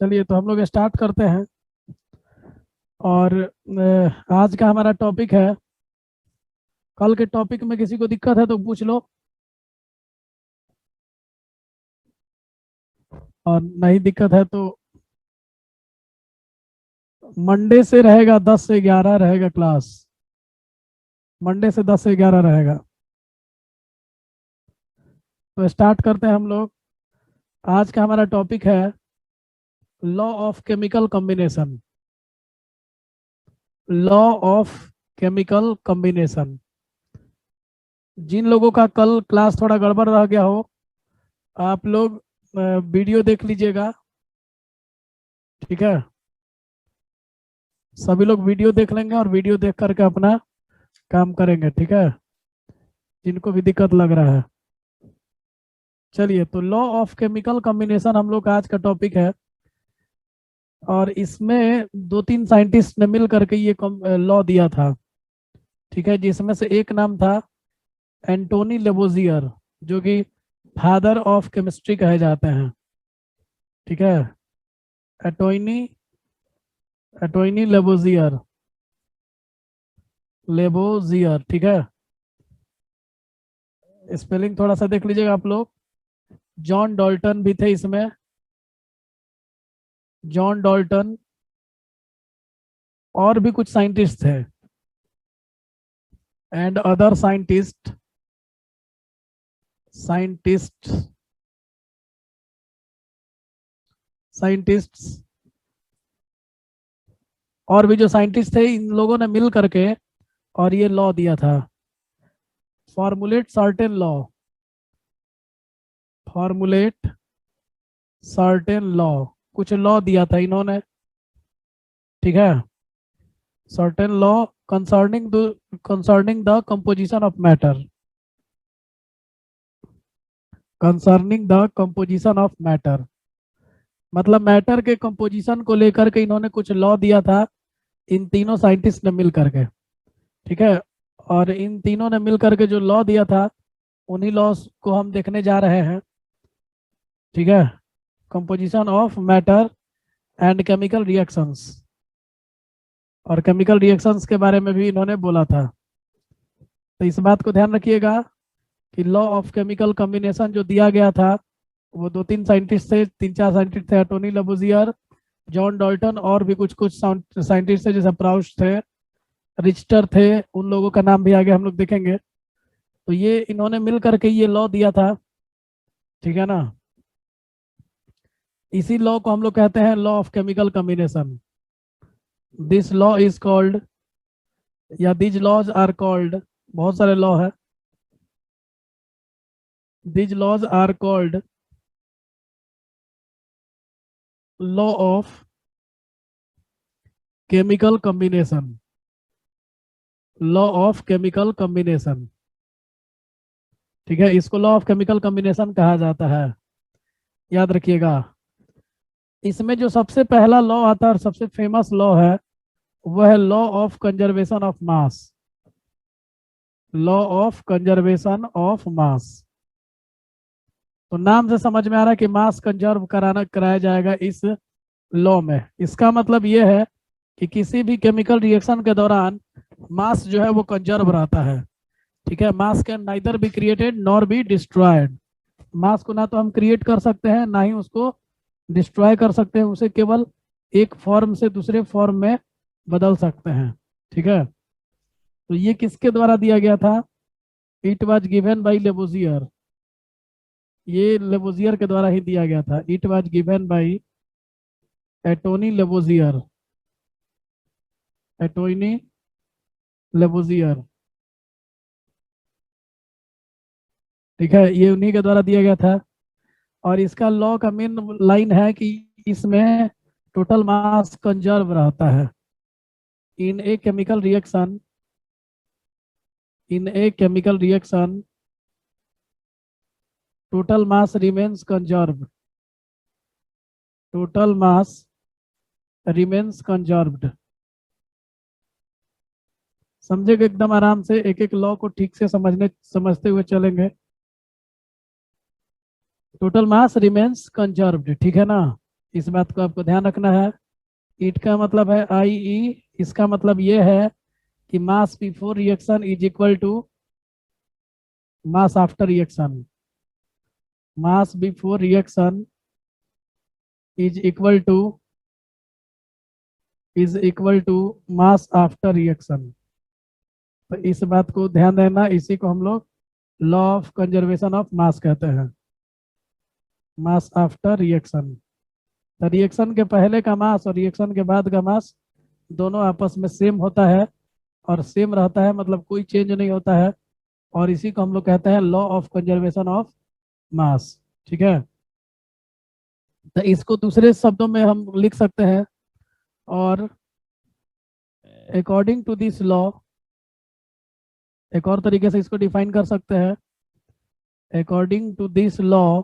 चलिए तो हम लोग स्टार्ट करते हैं। और आज का हमारा टॉपिक है, कल के टॉपिक में किसी को दिक्कत है तो पूछ लो, और नहीं दिक्कत है तो मंडे से रहेगा, 10 से 11 रहेगा क्लास। मंडे से 10 से 11 रहेगा। तो स्टार्ट करते हैं हम लोग। आज का हमारा टॉपिक है law of chemical combination. Law of chemical combination. जिन लोगों का कल क्लास थोड़ा गड़बड़ रह गया हो, आप लोग वीडियो देख लीजिएगा। ठीक है, सभी लोग वीडियो देख लेंगे और वीडियो देख करके अपना काम करेंगे। ठीक है, जिनको भी दिक्कत लग रहा है। चलिए, तो लॉ ऑफ केमिकल कॉम्बिनेशन हम लोग का आज का टॉपिक है। और इसमें दो तीन साइंटिस्ट ने मिल करके ये लॉ दिया था। ठीक है, जिसमें से एक नाम था एंटोनी लेवोजियर, जो कि फादर ऑफ केमिस्ट्री कहे जाते हैं। ठीक है, एटोनी एटोनी लेवोजियर। लेवोजियर, ठीक है। स्पेलिंग थोड़ा सा देख लीजिएगा आप लोग। जॉन डॉल्टन भी थे इसमें। जॉन डॉल्टन और भी कुछ साइंटिस्ट थे, एंड अदर साइंटिस्ट साइंटिस्ट्स और भी जो साइंटिस्ट थे, इन लोगों ने मिल करके और ये लॉ दिया था। Formulate certain law. Formulate certain law, कुछ लॉ दिया था इन्होंने। ठीक है, certain law concerning the composition of matter. Concerning the composition of matter मतलब मैटर के कंपोजिशन को लेकर के इन्होंने कुछ लॉ दिया था, इन तीनों साइंटिस्ट ने मिल करके। ठीक है, और इन तीनों ने मिल करके जो लॉ दिया था, उन्हीं लॉस को हम देखने जा रहे हैं। ठीक है, composition of matter and chemical reactions, और केमिकल रिएक्शंस के बारे में भी इन्होंने बोला था। तो इस बात को ध्यान रखिएगा कि लॉ ऑफ केमिकल कॉम्बिनेशन जो दिया गया था, वो दो तीन साइंटिस्ट थे, तीन चार साइंटिस्ट थे। टोनी लबुजियर, जॉन डॉल्टन, और भी कुछ कुछ साइंटिस्ट थे, जैसे प्राउस्ट थे, रिचटर थे। उन लोगों का नाम भी आगे हम लोग देखेंगे। तो ये इन्होंने मिल करके ये लॉ दिया था। ठीक है ना, इसी लॉ को हम लोग कहते हैं law of chemical combination. This law is called, या दिज लॉज आर कॉल्ड, बहुत सारे लॉ है। These laws are called law of chemical combination. Law of chemical combination. ठीक है, इसको लॉ ऑफ केमिकल कॉम्बिनेशन कहा जाता है, याद रखिएगा। इसमें जो सबसे पहला लॉ आता है और सबसे फेमस लॉ है, वह है law of conservation of mass. Law of conservation of मास। तो नाम से समझ में आ रहा है कि मास कंजर्व कराया जाएगा इस लॉ में। इसका मतलब यह है कि किसी भी केमिकल रिएक्शन के दौरान मास जो है वो कंजर्व रहता है। ठीक है, mass can neither be created nor be destroyed. Mass को ना तो हम क्रिएट कर सकते हैं, ना ही उसको डिस्ट्रॉय कर सकते हैं। उसे केवल एक फॉर्म से दूसरे फॉर्म में बदल सकते हैं। ठीक है, तो ये किसके द्वारा दिया गया था? It was given by Lavoisier. ये लेबोजियर के द्वारा ही दिया गया था। It was given by Antoine Lavoisier. Antoine Lavoisier. ठीक है, ये उन्हीं के द्वारा दिया गया था। और इसका लॉ का मेन लाइन है कि इसमें टोटल मास कंजर्व रहता है in a chemical reaction. In a chemical reaction total mass remains conserved. Total mass remains conserved. समझेगा एकदम आराम से, एक एक लॉ को ठीक से समझते हुए चलेंगे। टोटल मास रिमेन्स कंजर्व्ड, ठीक है ना। इस बात को आपको ध्यान रखना है। इट का मतलब है IE, इसका मतलब ये है कि mass before reaction is equal to mass after reaction. Mass before reaction is equal to mass after reaction. तो इस बात को ध्यान देना, इसी को हम लोग लॉ ऑफ कंजर्वेशन ऑफ मास कहते हैं, मास आफ्टर रिएक्शन। तो रिएक्शन के पहले का मास और रिएक्शन के बाद का मास दोनों आपस में सेम होता है, और सेम रहता है मतलब कोई चेंज नहीं होता है, और इसी को हम लोग कहते हैं लॉ ऑफ कंजर्वेशन ऑफ मास। ठीक है, तो इसको दूसरे शब्दों में हम लिख सकते हैं, और अकॉर्डिंग टू दिस लॉ, एक और तरीके से इसको डिफाइन कर सकते हैं, according to this law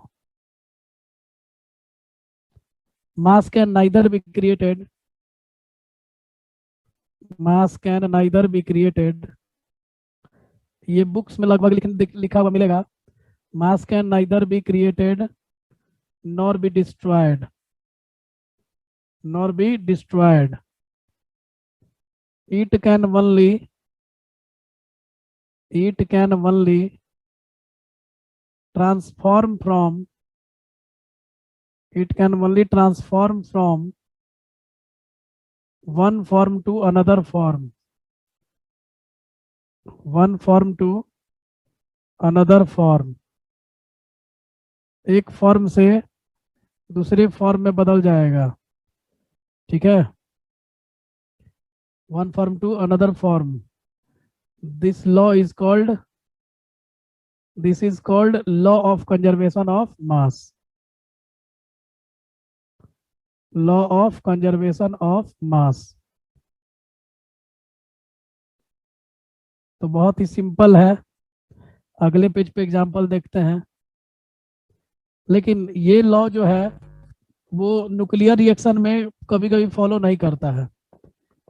mass can neither be created, mass can neither be created, ये बुक्स में लगभग लिखा हुआ मिलेगा, mass can neither be created nor be destroyed, nor be destroyed, it can only transform from, it can only transform from one form to another form, one form to another form, एक form से दूसरे form में बदल जाएगा। ठीक है, one form to another form, this law is called, this is called law of conservation of mass, law of conservation of mass। तो बहुत ही सिंपल है, अगले पेज पे एग्जांपल देखते हैं। लेकिन ये लॉ जो है वो न्यूक्लियर रिएक्शन में कभी कभी फॉलो नहीं करता है।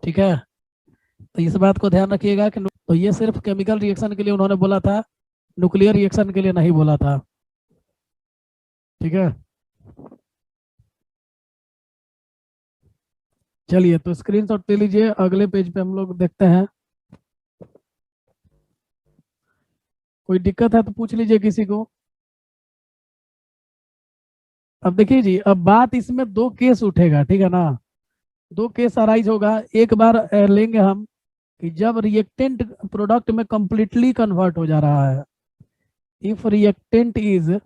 ठीक है, तो इस बात को ध्यान रखिएगा कि तो ये सिर्फ केमिकल रिएक्शन के लिए उन्होंने बोला था, न्यूक्लियर रिएक्शन के लिए नहीं बोला था। ठीक है, चलिए तो स्क्रीनशॉट ले लीजिए, अगले पेज पे हम लोग देखते हैं। कोई दिक्कत है तो पूछ लीजिए किसी को। अब देखिए जी, अब बात इसमें दो केस उठेगा, ठीक है ना, दो केस अराइज होगा। एक बार लेंगे हम कि जब रिएक्टेंट प्रोडक्ट में कंप्लीटली कन्वर्ट हो जा रहा है, if reactant is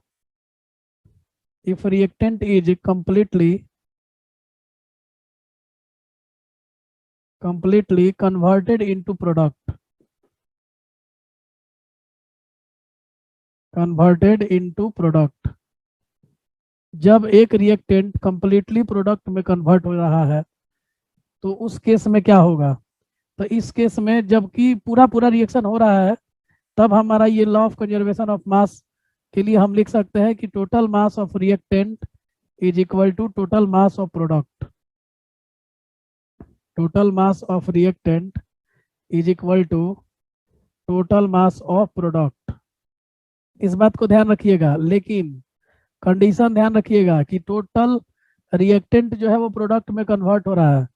completely converted into product, जब एक रिएक्टेंट कंप्लीटली प्रोडक्ट में कन्वर्ट हो रहा है तो उस केस में क्या होगा। तो इस केस में जबकि पूरा पूरा रिएक्शन हो रहा है, तब हमारा ये law of conservation of mass के लिए हम लिख सकते हैं कि total mass of reactant is equal to total mass of product, total mass of reactant is equal to total mass of product. इस बात को ध्यान रखिएगा, लेकिन कंडीशन ध्यान रखिएगा कि टोटल रिएक्टेंट जो है वो प्रोडक्ट में कन्वर्ट हो रहा है।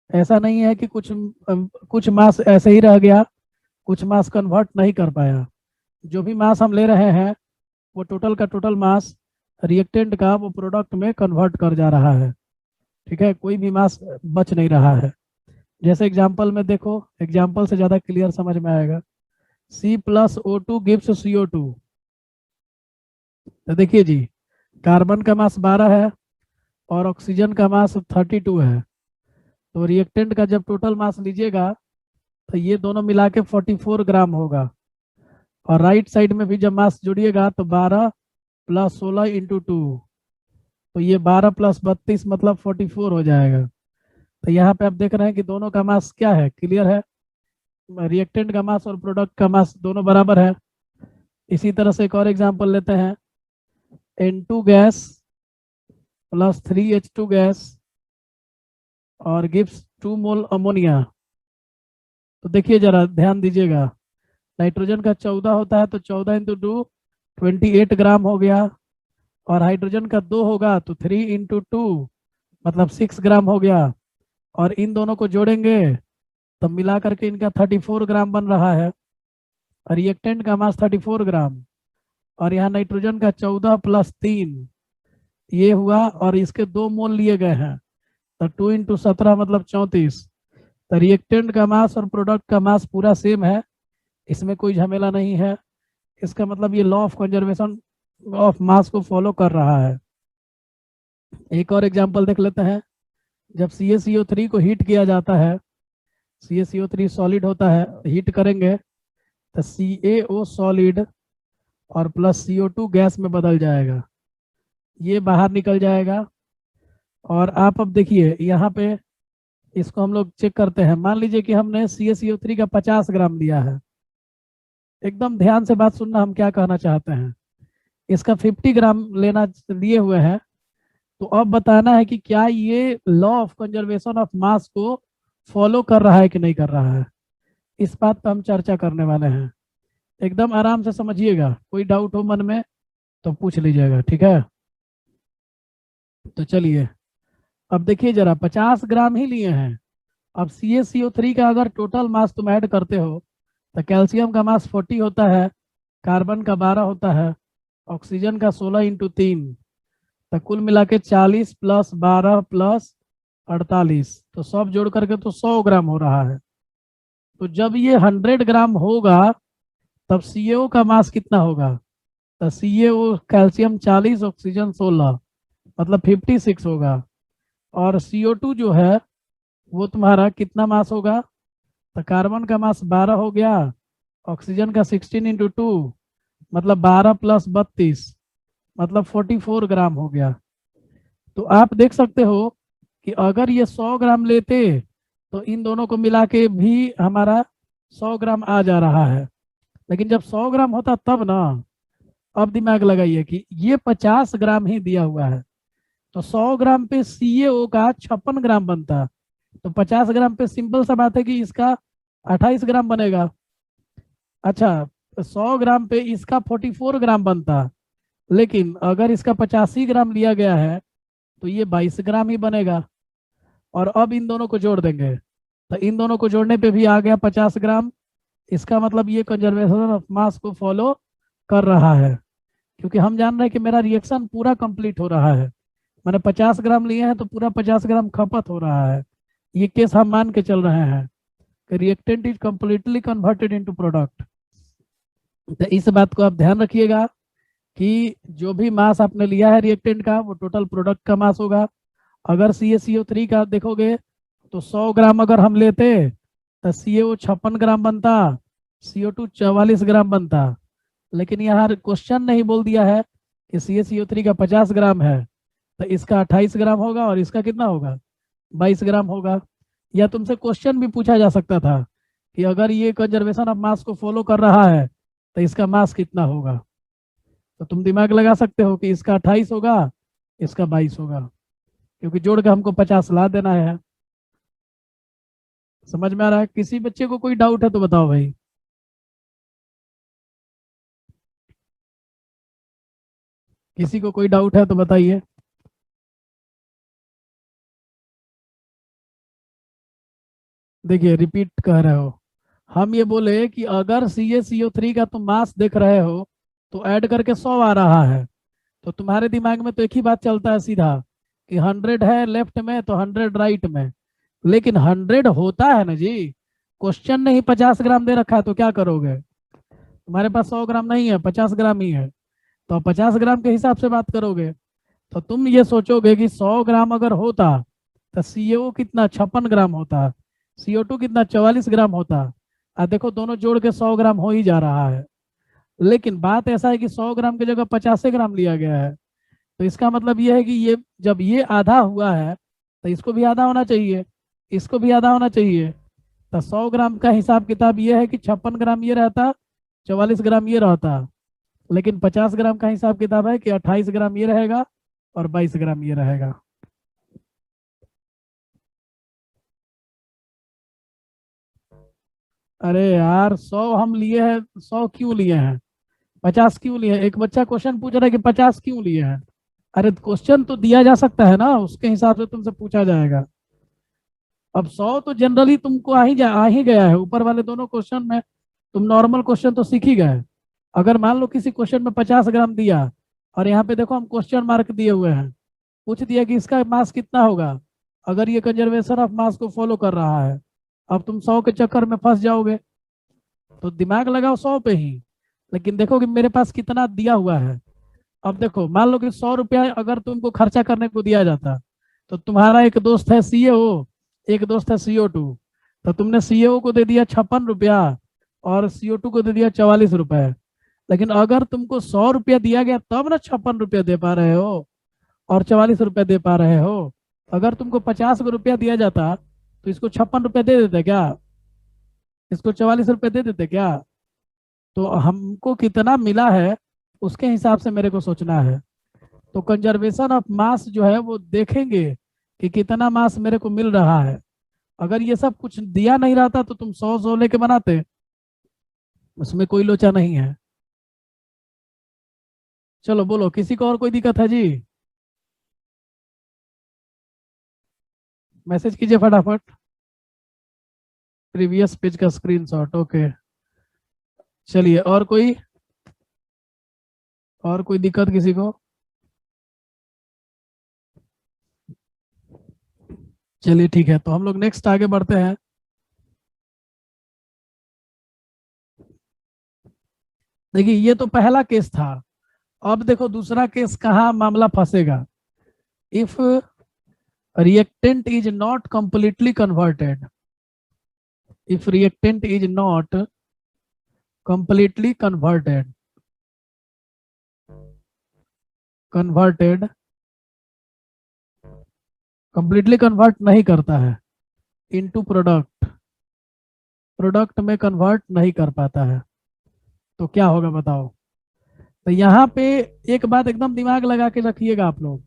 ऐसा नहीं है कि कुछ मास ऐसे ही रह गया, कुछ मास कन्वर्ट नहीं कर पाया। जो भी मास हम ले रहे हैं वो टोटल का टोटल मास रिएक्टेंट का वो प्रोडक्ट में कन्वर्ट कर जा रहा है। ठीक है, कोई भी मास बच नहीं रहा है। जैसे एग्जाम्पल में देखो, एग्जाम्पल से ज़्यादा क्लियर समझ में आएगा। C+O2 gives CO2। तो देखिए जी, कार्बन का मास 12 है और ऑक्सीजन का मास 32 है। तो रिएक्टेंट का जब टोटल मास लीजिएगा तो ये दोनों मिला के 44 ग्राम होगा, और राइट साइड में भी जब मास जोड़िएगा तो 12 + 16 × 2, तो ये 12 + 32 मतलब 44 हो जाएगा। तो यहाँ पे आप देख रहे हैं कि दोनों का मास क्या है, क्लियर है, रिएक्टेंट का मास और प्रोडक्ट का मास दोनों बराबर है। इसी तरह से एक और एग्जांपल लेते हैं, N2 गैस + 3H2 गैस और गिव्स 2 मोल अमोनिया। तो देखिए जरा ध्यान दीजिएगा, नाइट्रोजन का 14 होता है तो 14 × 2 28 ग्राम हो गया, और हाइड्रोजन का 2 होगा तो 3 × 2 मतलब 6 ग्राम हो गया, और इन दोनों को जोड़ेंगे तब मिला करके इनका 34 ग्राम बन रहा है। रिएक्टेंट का मास 34 ग्राम, और यहाँ नाइट्रोजन का 14 + 3 ये हुआ, और इसके 2 मोल लिए गए हैं, तो 2 × 17 मतलब 34। तो रिएक्टेंट का मास और प्रोडक्ट का मास पूरा सेम है, इसमें कोई झमेला नहीं है। इसका मतलब ये लॉ ऑफ कंजर्वेशन ऑफ मास को फॉलो कर रहा है। एक और एग्जांपल देख लेते हैं। जब CaCO3 को हीट किया जाता है, CaCO3 सॉलिड होता है, हीट करेंगे तो CaO सॉलिड और प्लस CO2 गैस में बदल जाएगा, ये बाहर निकल जाएगा। और आप अब देखिए यहाँ पे इसको हम लोग चेक करते हैं। मान लीजिए कि हमने CaCO3 का 50 ग्राम लिया है। एकदम ध्यान से बात सुनना, हम क्या कहना चाहते हैं। इसका 50 ग्राम लेना लिए हुए हैं, तो अब बताना है कि क्या ये लॉ ऑफ कंजर्वेशन ऑफ मास को फॉलो कर रहा है कि नहीं कर रहा है। इस बात पर हम चर्चा करने वाले हैं। एकदम आराम से समझिएगा, कोई डाउट हो मन में तो पूछ लीजिएगा, ठीक है। तो चलिए अब देखिए जरा, 50 ग्राम ही लिए हैं। अब CaCO3 का अगर टोटल मास तुम ऐड करते हो तो कैल्शियम का मास 40 होता है, कार्बन का 12 होता है, ऑक्सीजन का 16 × 3, तो कुल मिला के 40 + 12 + 48, तो सब जोड़ करके तो 100 ग्राम हो रहा है। तो जब ये 100 ग्राम होगा तब CaO का मास कितना होगा। तो CaO कैल्शियम 40, ऑक्सीजन 16, मतलब 56 होगा। और CO2 जो है वो तुम्हारा कितना मास होगा। तो कार्बन का मास 12 हो गया, ऑक्सीजन का 16 × 2 मतलब 12 + 32 मतलब 44 ग्राम हो गया। तो आप देख सकते हो कि अगर ये 100 ग्राम लेते तो इन दोनों को मिला के भी हमारा 100 ग्राम आ जा रहा है। लेकिन जब 100 ग्राम होता तब ना, अब दिमाग लगाइए कि ये 50 ग्राम ही दिया हुआ है, तो 100 ग्राम पे CaO का 56 ग्राम बनता, तो 50 ग्राम पे सिंपल सा बात है कि इसका 28 ग्राम बनेगा। अच्छा, 100 ग्राम पे इसका 44 ग्राम बनता, लेकिन अगर इसका 85 ग्राम लिया गया है तो ये 22 ग्राम ही बनेगा। और अब इन दोनों को जोड़ देंगे, तो इन दोनों को जोड़ने पे भी आ गया 50 ग्राम। इसका मतलब ये कंजर्वेशन ऑफ मास को फॉलो कर रहा है, क्योंकि हम जान रहे हैं कि मेरा रिएक्शन पूरा कंप्लीट हो रहा है। मैंने 50 ग्राम लिए हैं तो पूरा 50 ग्राम खपत हो रहा है। ये केस हम मान के चल रहे हैं कि reactant is completely converted into product. तो इस बात को आप ध्यान रखिएगा कि जो भी मास आपने लिया है रिएक्टेंट का वो टोटल प्रोडक्ट का मास होगा। अगर CaCO3 का देखोगे तो 100 ग्राम अगर हम लेते तो CaO 56 ग्राम बनता, CO2 44 ग्राम बनता। लेकिन यहाँ क्वेश्चन नहीं बोल दिया है कि CaCO3 का 50 ग्राम है, तो इसका 28 ग्राम होगा और इसका कितना होगा, 22 ग्राम होगा। या तुमसे क्वेश्चन भी पूछा जा सकता था कि अगर ये कंजर्वेशन ऑफ मास को फॉलो कर रहा है तो इसका मास कितना होगा। तो तुम दिमाग लगा सकते हो कि इसका 28 होगा, इसका 22 होगा, क्योंकि जोड़ के हमको 50 ला देना है। समझ में आ रहा है। किसी बच्चे को कोई डाउट है तो बताओ भाई। किसी को कोई डाउट है तो बताइए। देखिए रिपीट कह रहे हो, हम ये बोले कि अगर CaCO3 का तुम मास देख रहे हो तो ऐड करके 100 आ रहा है, तो तुम्हारे दिमाग में तो एक ही बात चलता है सीधा कि 100 है लेफ्ट में तो 100 राइट में। लेकिन 100 होता है ना जी, क्वेश्चन ने ही 50 ग्राम दे रखा है, तो क्या करोगे। तुम्हारे पास 100 ग्राम नहीं है, 50 ग्राम ही है, तो 50 ग्राम के हिसाब से बात करोगे। तो तुम ये सोचोगे कि 100 ग्राम अगर होता तो CaO कितना 56 ग्राम होता, CO2 कितना 44 ग्राम होता। देखो दोनों जोड़ के 100 ग्राम हो ही जा रहा है। लेकिन बात ऐसा है कि 100 ग्राम की जगह 50 ग्राम लिया गया है, तो इसका मतलब ये है कि ये जब ये आधा हुआ है तो इसको भी आधा होना चाहिए, इसको भी आधा होना चाहिए। तो 100 ग्राम का हिसाब किताब ये है कि 56 ग्राम ये रहता, 44 ग्राम ये रहता। लेकिन 50 ग्राम का हिसाब किताब है कि 28 ग्राम ये रहेगा और 22 ग्राम ये रहेगा। अरे यार 100 हम लिए हैं, 100 क्यों लिए हैं, 50 क्यों लिए हैं। एक बच्चा क्वेश्चन पूछ रहा है कि 50 क्यों लिए हैं। अरे क्वेश्चन तो दिया जा सकता है ना, उसके हिसाब से तुमसे पूछा जाएगा। अब 100 तो जनरली तुमको आ ही गया है, ऊपर वाले दोनों क्वेश्चन में तुम नॉर्मल क्वेश्चन तो सीख ही गए। अगर मान लो किसी क्वेश्चन में 50 ग्राम दिया, और यहाँ पे देखो हम क्वेश्चन मार्क दिए हुए हैं, पूछ दिया कि इसका मास कितना होगा, अगर ये कंजर्वेशन ऑफ मास को फॉलो कर रहा है, अब तुम 100 के चक्कर में फंस जाओगे। तो दिमाग लगाओ 100 पे ही, लेकिन देखो कि मेरे पास कितना दिया हुआ है। अब देखो मान लो कि 100 रुपया अगर तुमको खर्चा करने को दिया जाता, तो तुम्हारा एक दोस्त है सीएओ, एक दोस्त है CO2, तो तुमने सीएओ को दे दिया 56 रुपया और CO2 को दे दिया 44 रुपए। लेकिन अगर तुमको 100 रुपया दिया गया तब ना 56 रुपया दे पा रहे हो और 44 रुपया दे पा रहे हो। अगर तुमको 50 रुपया दिया जाता तो इसको 56 रुपया दे देते क्या, इसको 44 रुपये दे देते क्या। तो हमको कितना मिला है उसके हिसाब से मेरे को सोचना है। तो कंजर्वेशन ऑफ मास जो है वो देखेंगे कि कितना मास मेरे को मिल रहा है। अगर ये सब कुछ दिया नहीं रहता तो तुम 100 लेके बनाते, उसमें कोई लोचा नहीं है। चलो बोलो, किसी को और कोई दिक्कत है जी? मैसेज कीजिए फटाफट। प्रीवियस पेज का स्क्रीनशॉट, ओके। चलिए, और कोई दिक्कत किसी को? चलिए ठीक है, तो हम लोग नेक्स्ट आगे बढ़ते हैं। देखिए ये तो पहला केस था। अब देखो दूसरा केस कहाँ मामला फंसेगा। If reactant is not completely converted, if reactant is not completely converted, completely convert नहीं करता है इनटू प्रोडक्ट, प्रोडक्ट में कन्वर्ट नहीं कर पाता है, तो क्या होगा बताओ। तो यहाँ पे एक बात एकदम दिमाग लगा के रखिएगा आप लोग,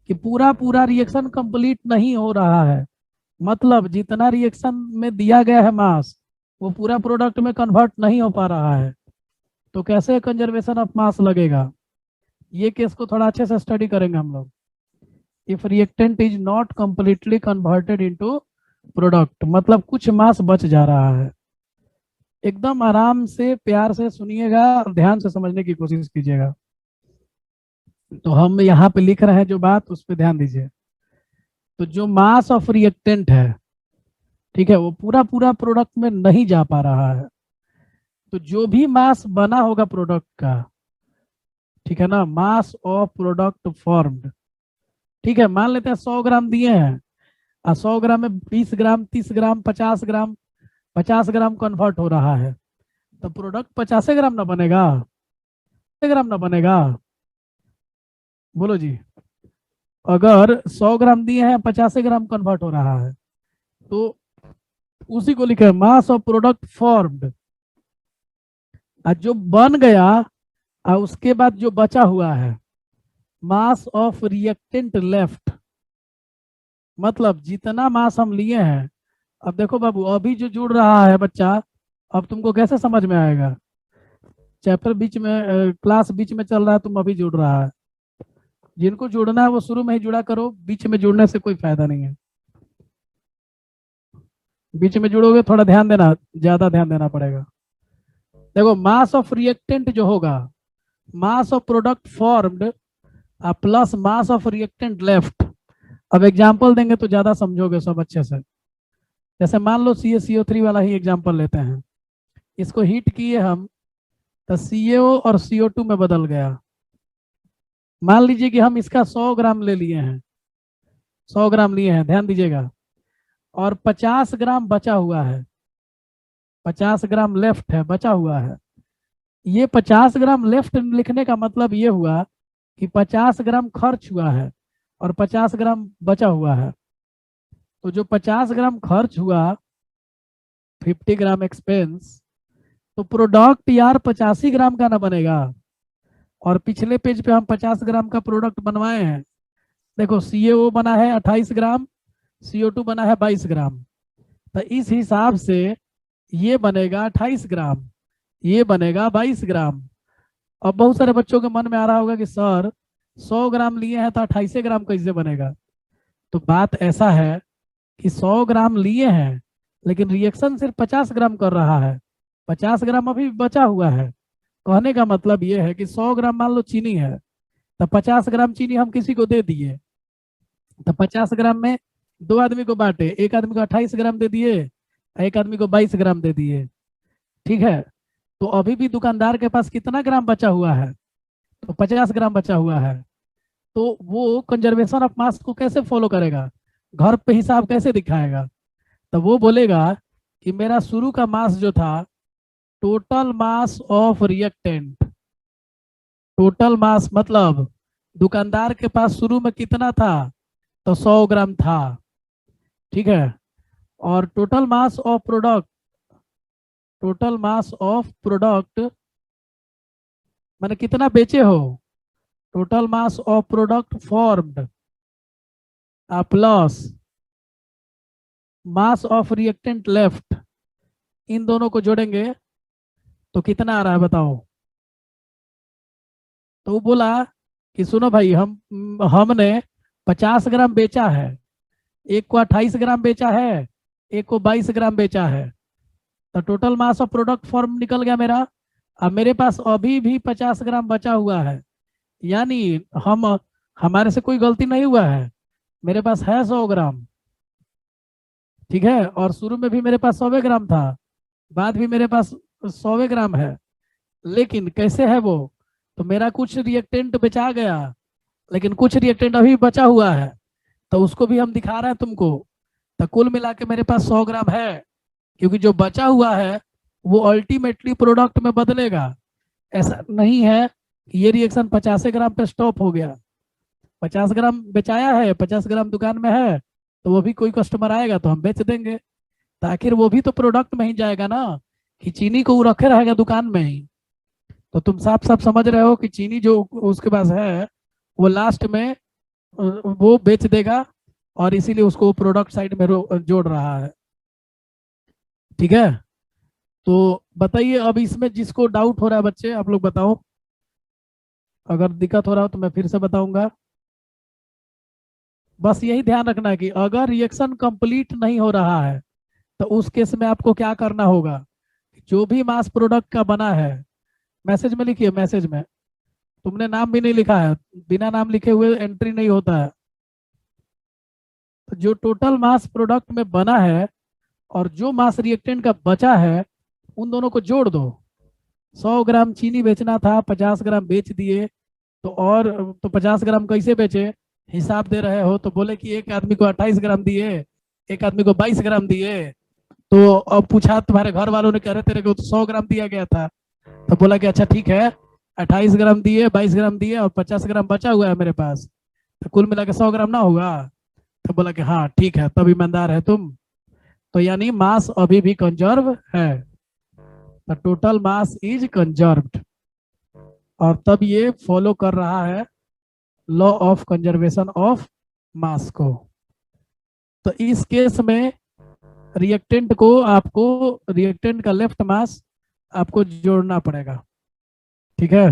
कि पूरा पूरा रिएक्शन कंप्लीट नहीं हो रहा है, मतलब जितना रिएक्शन में दिया गया है मास वो पूरा प्रोडक्ट में कन्वर्ट नहीं हो पा रहा है। तो कैसे कंजर्वेशन ऑफ मास लगेगा, ये केस को थोड़ा अच्छे से स्टडी करेंगे हम लोग। If reactant is not completely converted into product, मतलब कुछ मास बच जा रहा है। एकदम आराम से प्यार से सुनिएगा और ध्यान से समझने की कोशिश कीजिएगा। तो हम यहाँ पे लिख रहे हैं जो बात, उस पर ध्यान दीजिए। तो जो मास ऑफ रिएक्टेंट है, ठीक है, वो पूरा पूरा प्रोडक्ट में नहीं जा पा रहा है। तो जो भी मास बना होगा प्रोडक्ट का, ठीक है ना, मास ऑफ प्रोडक्ट फॉर्म्ड, ठीक है, मान लेते हैं 100 ग्राम दिए हैं, और 100 ग्राम में 20 ग्राम, 30 ग्राम, 50 ग्राम, 50 ग्राम कन्वर्ट हो रहा है, तो प्रोडक्ट 50 ग्राम ना बनेगा, 50 ग्राम ना बनेगा। बोलो जी। अगर 100 ग्राम दिए हैं, 50 ग्राम कन्वर्ट हो रहा है, तो उसी को लिखे मास ऑफ प्रोडक्ट फॉर्म्ड, और जो बन गया और उसके बाद जो बचा हुआ है मास ऑफ रिएक्टेंट लेफ्ट, मतलब जितना मास हम लिए हैं। अब देखो बाबू, अभी जो जुड़ रहा है बच्चा, अब तुमको कैसे समझ में आएगा। चैप्टर बीच में, क्लास बीच में चल रहा है, तुम अभी जुड़ रहा है। जिनको जुड़ना है वो शुरू में ही जुड़ा करो, बीच में जुड़ने से कोई फायदा नहीं है। बीच में जुड़ोगे थोड़ा ध्यान देना, ज्यादा ध्यान देना पड़ेगा। देखो मास ऑफ रिएक्टेंट जो होगा, मास of product formed plus mass of reactant left. अब एग्जांपल देंगे तो ज्यादा समझोगे सब अच्छे से। जैसे मान लो CaCO3 वाला ही एग्जांपल लेते हैं, इसको हीट किए हम, तो CaO और CO2 में बदल गया। मान लीजिए कि हम इसका 100 ग्राम ले लिए हैं, 100 ग्राम लिए हैं, ध्यान दीजिएगा, और 50 ग्राम बचा हुआ है, 50 ग्राम लेफ्ट है, बचा हुआ है। ये 50 ग्राम लेफ्ट लिखने का मतलब ये हुआ कि 50 ग्राम खर्च हुआ है और 50 ग्राम बचा हुआ है। तो जो 50 ग्राम खर्च हुआ, 50 ग्राम एक्सपेंस, तो प्रोडक्ट यार 85 ग्राम का ना बनेगा। और पिछले पेज पे हम 50 ग्राम का प्रोडक्ट बनवाए हैं। देखो CaO बना है 28 ग्राम, CO2 बना है 22 ग्राम, तो इस हिसाब से ये बनेगा 28 ग्राम, ये बनेगा 22 ग्राम। अब बहुत सारे बच्चों के मन में आ रहा होगा कि सर 100 ग्राम लिए हैं तो 28 ग्राम कैसे बनेगा? तो बात ऐसा है कि 100 ग्राम लिए हैं लेकिन रिएक्शन सिर्फ 50 ग्राम कर रहा है, 50 ग्राम अभी बचा हुआ है। कहने का मतलब ये है कि 100 ग्राम मान लो चीनी है, तो 50 ग्राम चीनी हम किसी को दे दिए, तो 50 ग्राम में दो आदमी को बांटे, एक आदमी को 28 ग्राम दे दिए, एक आदमी को 22 ग्राम दे दिए। ठीक है, तो अभी भी दुकानदार के पास कितना ग्राम बचा हुआ है? तो 50 ग्राम बचा हुआ है। तो वो कंजर्वेशन ऑफ मास को कैसे फॉलो करेगा, घर पे हिसाब कैसे दिखाएगा? तो वो बोलेगा कि मेरा शुरू का मास जो था, total mass of reactant, total mass मतलब दुकानदार के पास शुरू में कितना था, तो 100 ग्राम था। ठीक है, और total mass of product, total mass of product मैंने कितना बेचे हो, total mass of product formed plus mass of reactant left, इन दोनों को जोड़ेंगे तो कितना आ रहा है बताओ? तो वो बोला कि सुनो भाई, हमने 50 ग्राम बेचा है, एक को 28 ग्राम बेचा है, एक को 22 ग्राम बेचा है, तो total mass of product form निकल गया मेरा। अब मेरे पास अभी भी 50 ग्राम बचा हुआ है, यानी हम हमारे से कोई गलती नहीं हुआ है, मेरे पास है 100 ग्राम। ठीक है, और शुरू में भी मेरे पास 100 ग्राम था, बाद भी मेरे पास 100 ग्राम है। लेकिन कैसे है वो, तो मेरा कुछ रिएक्टेंट बचा गया, लेकिन कुछ रिएक्टेंट अभी बचा हुआ है, तो उसको भी हम दिखा रहे हैं तुमको। तो कुल मिला के मेरे पास 100 ग्राम है, क्योंकि जो बचा हुआ है वो अल्टीमेटली प्रोडक्ट में बदलेगा। ऐसा नहीं है कि ये रिएक्शन 50 ग्राम पे स्टॉप हो गया। 50 ग्राम बेचाया है, 50 ग्राम दुकान में है, तो वो भी कोई कस्टमर आएगा तो हम बेच देंगे। तो आखिर वो भी तो प्रोडक्ट में ही जाएगा ना, कि चीनी को वो रखे रहेगा दुकान में ही। तो तुम साफ साफ समझ रहे हो कि चीनी जो उसके पास है वो लास्ट में वो बेच देगा, और इसीलिए उसको प्रोडक्ट साइड में जोड़ रहा है। ठीक है, तो बताइए अब इसमें जिसको डाउट हो रहा है बच्चे, आप लोग बताओ। अगर दिक्कत हो रहा हो तो मैं फिर से बताऊंगा। बस यही ध्यान रखना है कि अगर रिएक्शन कंप्लीट नहीं हो रहा है तो उस केस में आपको क्या करना होगा, जो भी मास प्रोडक्ट का बना है, मैसेज में लिखिए, मैसेज में तुमने नाम भी नहीं लिखा है, बिना नाम लिखे हुए एंट्री नहीं होता है। तो जो टोटल मास प्रोडक्ट में बना है और जो मास रिएक्टेंट का बचा है, उन दोनों को जोड़ दो। 100 ग्राम चीनी बेचना था, 50 ग्राम बेच दिए, तो और तो 50 ग्राम कैसे बेचे, हिसाब दे रहे हो तो बोले कि एक आदमी को 28 ग्राम दिए, एक आदमी को 22 ग्राम दिए। तो अब पूछा तुम्हारे घर वालों ने, कह रहे तेरे को तो 100 ग्राम दिया गया था। तो बोला कि अच्छा ठीक है, 28 ग्राम दिए, 22 ग्राम दिए और 50 ग्राम बचा हुआ है मेरे पास, तो कुल मिला के 100 ग्राम ना होगा? तो बोला कि हाँ ठीक है, तब ईमानदार है तुम। तो यानी मास अभी भी कंजर्व है, the total mass is conserved, और तब ये फॉलो कर रहा है लॉ ऑफ कंजर्वेशन ऑफ मास को। तो इस केस में रिएक्टेंट को आपको, रिएक्टेंट का लेफ्ट मास आपको जोड़ना पड़ेगा। ठीक है,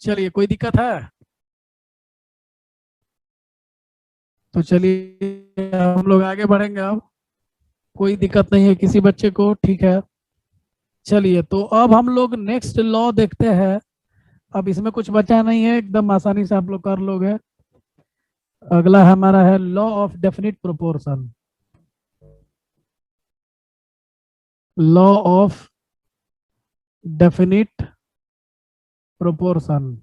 चलिए कोई दिक्कत है? तो चलिए हम लोग आगे बढ़ेंगे अब, कोई दिक्कत नहीं है किसी बच्चे को? ठीक है, चलिए तो अब हम लोग नेक्स्ट लॉ देखते हैं। अब इसमें कुछ बचा नहीं है, एकदम आसानी से आप लोग कर लोगे। अगला हमारा है law of definite proportion, law of definite proportion.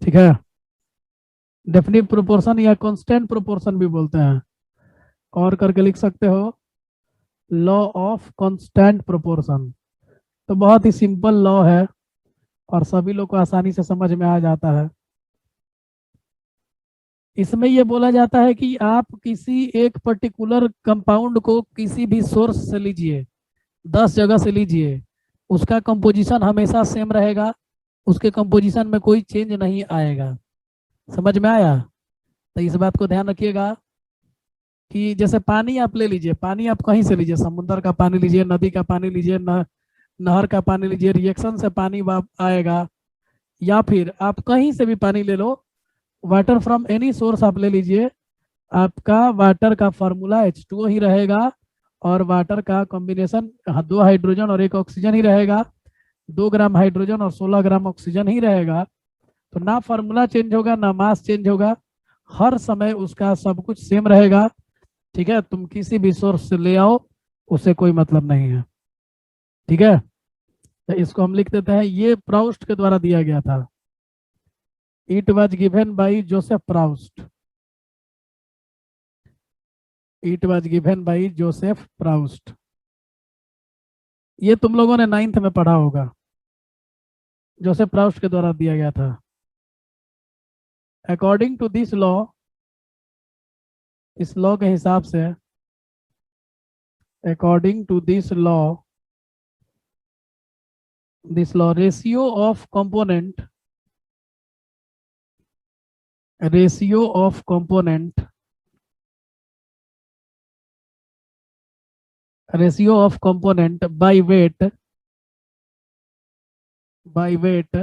ठीक है, डेफिनिट प्रोपोर्शन या कांस्टेंट प्रोपोर्शन भी बोलते हैं, और करके लिख सकते हो लॉ ऑफ कांस्टेंट प्रोपोर्शन। तो बहुत ही सिंपल लॉ है और सभी लोग को आसानी से समझ में आ जाता है। इसमें यह बोला जाता है कि आप किसी एक पर्टिकुलर कंपाउंड को किसी भी सोर्स से लीजिए, 10 जगह से लीजिए, उसका कंपोजिशन हमेशा सेम रहेगा, उसके कंपोजिशन में कोई चेंज नहीं आएगा। समझ में आया? तो इस बात को ध्यान रखिएगा। कि जैसे पानी आप ले लीजिए, पानी आप कहीं से लीजिए, समुद्र का पानी लीजिए, नदी का पानी लीजिए, नहर का पानी लीजिए, रिएक्शन से पानी आएगा। या फिर आप कहीं से भी पानी ले लो, वाटर फ्रॉम एनी सोर्स आप ले लीजिए, आपका वाटर का फॉर्मूला H2O ही रहेगा, और वाटर का कॉम्बिनेशन 2 हाइड्रोजन और 1 ऑक्सीजन ही रहेगा, 2 ग्राम हाइड्रोजन और 16 ग्राम ऑक्सीजन ही रहेगा। तो ना फार्मूला चेंज होगा, ना मास चेंज होगा, हर समय उसका सब कुछ सेम रहेगा। ठीक है, तुम किसी भी सोर्स से ले आओ, उससे कोई मतलब नहीं है। ठीक है, तो इसको हम लिख देते हैं, ये प्राउस्ट के द्वारा दिया गया था। It was given by Joseph Proust. It was given by Joseph Proust. ये तुम लोगों ने 9th में पढ़ा होगा, जोसेफ प्राउस्ट के द्वारा दिया गया था। अकॉर्डिंग टू दिस लॉ, इस लॉ के हिसाब से, according to this law ratio of component by weight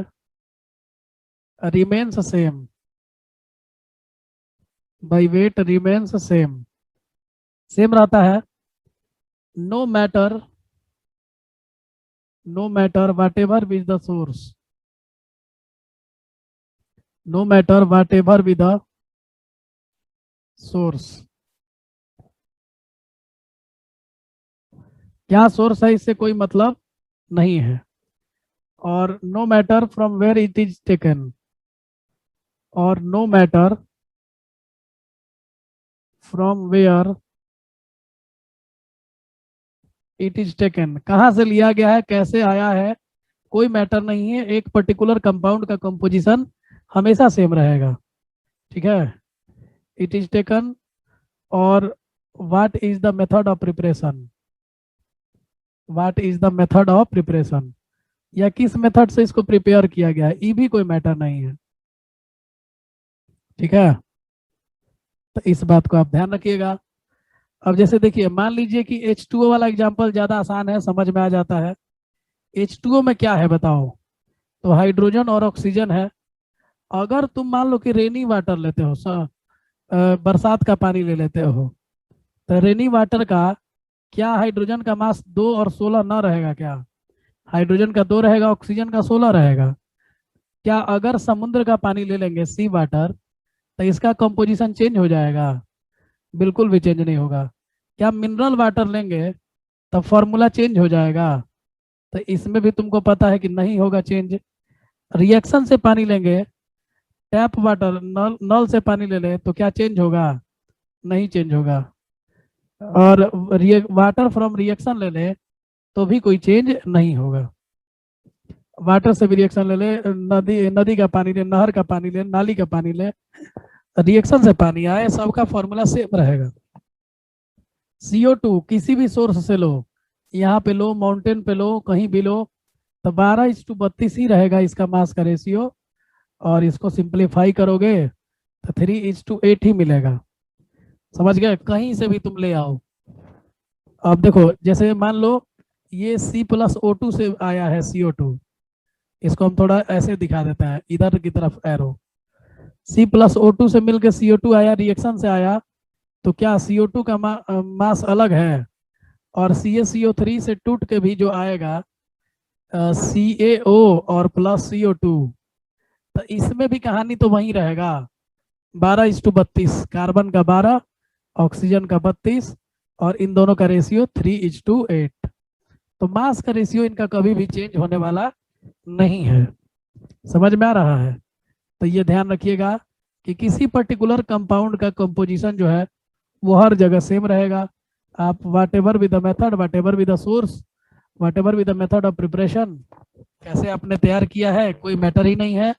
remains same, by weight remains same रहता है। No matter, whatever with the source, no matter whatever with the source. क्या source है इससे कोई मतलब नहीं है। और no matter from where it is taken, और no matter from where it is taken, कहाँ से लिया गया है, कैसे आया है, कोई मैटर नहीं है। एक पर्टिकुलर कंपाउंड का कंपोजिशन हमेशा सेम रहेगा। ठीक है, इट इज टेकन, और what is the method of preparation, what is the method of preparation, या किस मेथड से इसको प्रिपेयर किया गया है, ये भी कोई मैटर नहीं है। ठीक है, तो इस बात को आप ध्यान रखिएगा। अब जैसे देखिए, मान लीजिए कि H2O वाला एग्जांपल ज्यादा आसान है, समझ में आ जाता है। H2O में क्या है बताओ, तो हाइड्रोजन और ऑक्सीजन है। अगर तुम मान लो कि रेनी वाटर लेते हो, बरसात का पानी ले लेते हो, तो रेनी वाटर का क्या हाइड्रोजन का मास 2 और 16 ना रहेगा क्या? हाइड्रोजन का 2 रहेगा, ऑक्सीजन का 16 रहेगा। क्या अगर समुद्र का पानी ले लेंगे, सी वाटर, तो इसका कंपोजिशन चेंज हो जाएगा? बिल्कुल भी चेंज नहीं होगा। क्या मिनरल वाटर लेंगे तब फॉर्मूला चेंज हो जाएगा? तो इसमें भी तुमको पता है कि नहीं होगा चेंज। रिएक्शन से पानी लेंगे, टैप वाटर, नल नल से पानी ले ले, तो क्या चेंज होगा? नहीं चेंज होगा। और वाटर फ्रॉम रिएक्शन ले ले तो भी कोई चेंज नहीं होगा। वाटर से भी रिएक्शन ले ले, नदी नदी का पानी ले, नहर का पानी ले, नाली का पानी ले, रिएक्शन से पानी आए, सबका फॉर्मूला सेम रहेगा। CO2 किसी भी सोर्स से लो, यहाँ पे लो, माउंटेन पे लो, कहीं भी लो, तो 12:32 ही रहेगा इसका मास का रेशियो। और इसको सिंप्लीफाई करोगे तो 3:8 ही मिलेगा। समझ गए, कहीं से भी तुम ले आओ। अब देखो, जैसे मान लो ये C+O2 से आया है CO2, इसको हम थोड़ा ऐसे दिखा देते हैं, इधर की तरफ एरो। C+O2 से मिलकर CO2 आया, रिएक्शन से आया, तो क्या CO2 का मास अलग है? और CaCO3 से टूट के भी जो आएगा CaO और प्लस CO2, तो इसमें भी कहानी तो वही रहेगा, 12:32, कार्बन का 12, ऑक्सीजन का 32, और इन दोनों का रेशियो 3:8। तो मास का रेशियो इनका कभी भी चेंज होने वाला नहीं है। समझ में आ रहा है? तो ये ध्यान रखिएगा कि किसी पर्टिकुलर कंपाउंड का कंपोजिशन जो है वो हर जगह सेम रहेगा। आप whatever with the method, whatever with the source, whatever with the method of preparation, कैसे आपने तैयार किया है कोई मैटर ही नहीं है।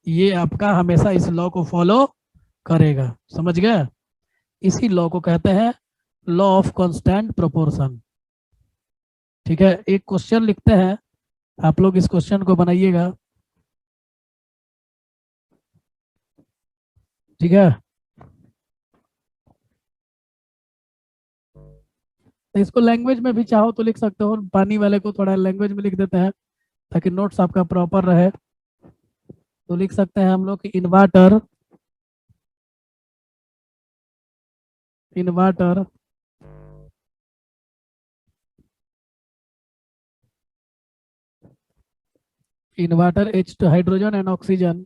ये आपका हमेशा इस लॉ को फॉलो करेगा। समझ गए? इसी लॉ को कहते हैं लॉ ऑफ कांस्टेंट प्रोपोर्शन। ठीक है, एक क्वेश्चन लिखते हैं, आप लोग इस क्वेश्चन को बनाइएगा। ठीक है, तो इसको लैंग्वेज में भी चाहो तो लिख सकते हो, पानी वाले को थोड़ा लैंग्वेज में लिख देते हैं ताकि नोट्स आपका प्रॉपर रहे। तो लिख सकते हैं हम लोग कि inverter, inverter inverter H2 hydrogen and oxygen,